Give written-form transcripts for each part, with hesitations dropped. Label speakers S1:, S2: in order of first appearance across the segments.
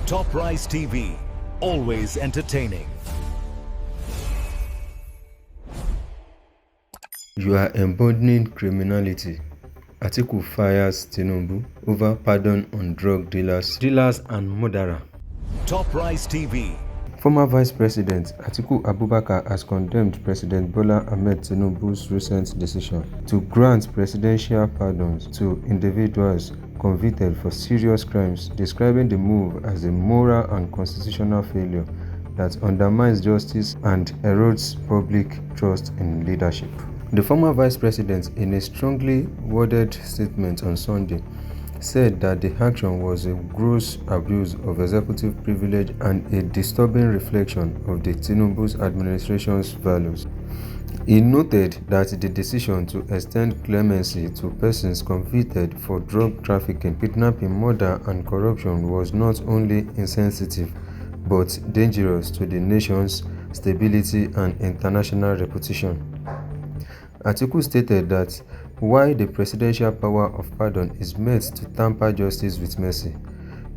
S1: Top Rise TV, always entertaining.
S2: You are emboldening criminality. Atiku fires Tinubu over pardon on drug dealers and murderer.
S1: Top Rise TV.
S2: Former Vice President Atiku Abubakar has condemned President Bola Ahmed Tinubu's recent decision to grant presidential pardons to individuals convicted for serious crimes, describing the move as a moral and constitutional failure that undermines justice and erodes public trust in leadership. The former vice president, in a strongly worded statement on Sunday, said that the action was a gross abuse of executive privilege and a disturbing reflection of the Tinubu's administration's values. He noted that the decision to extend clemency to persons convicted for drug trafficking, kidnapping, murder, and corruption was not only insensitive but dangerous to the nation's stability and international reputation. Atiku stated that while the presidential power of pardon is meant to temper justice with mercy,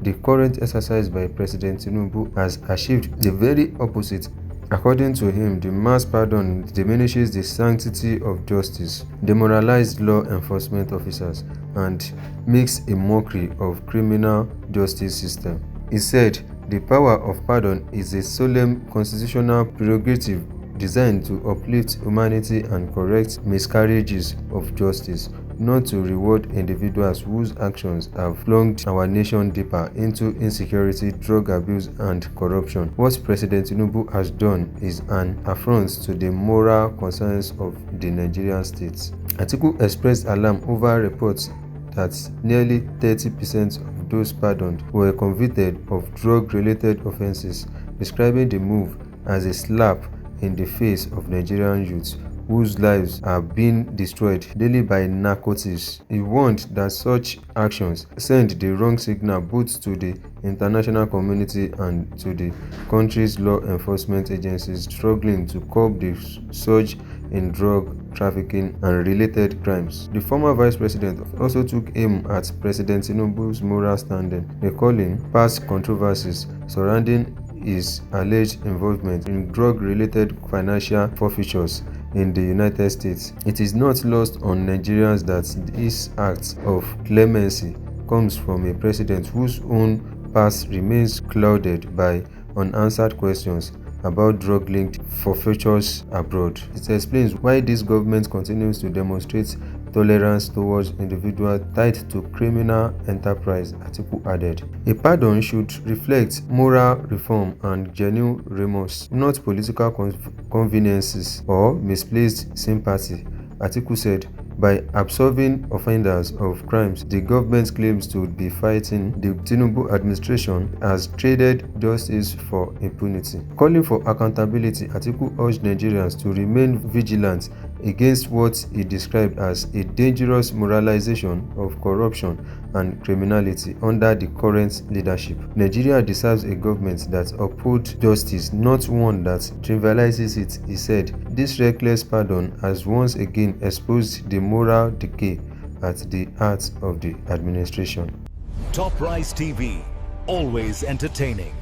S2: the current exercise by President Tinubu has achieved the very opposite. According to him, the mass pardon diminishes the sanctity of justice, demoralizes law enforcement officers, and makes a mockery of criminal justice system. He said, the power of pardon is a solemn constitutional prerogative designed to uplift humanity and correct miscarriages of justice, not to reward individuals whose actions have plunged our nation deeper into insecurity, drug abuse, and corruption. What President Tinubu has done is an affront to the moral conscience of the Nigerian state. Atiku expressed alarm over reports that nearly 30% of those pardoned were convicted of drug-related offenses, describing the move as a slap in the face of Nigerian youths whose lives are being destroyed daily by narcotics. He warned that such actions send the wrong signal both to the international community and to the country's law enforcement agencies struggling to curb the surge in drug trafficking and related crimes. The former vice president also took aim at President Tinubu's moral standing, recalling past controversies surrounding his alleged involvement in drug-related financial forfeitures in the United States. It is not lost on Nigerians that this act of clemency comes from a president whose own past remains clouded by unanswered questions about drug-linked forfeitures abroad. It explains why this government continues to demonstrate tolerance towards individuals tied to criminal enterprise, Atiku added. A pardon should reflect moral reform and genuine remorse, not political conveniences or misplaced sympathy, Atiku said. By absolving offenders of crimes the government claims to be fighting, the Tinubu administration has traded justice for impunity. Calling for accountability, Atiku urged Nigerians to remain vigilant against what he described as a dangerous moralization of corruption and criminality under the current leadership. Nigeria deserves a government that upholds justice, not one that trivializes it, he said. This reckless pardon has once again exposed the moral decay at the heart of the administration.
S1: Top Rise TV, always entertaining.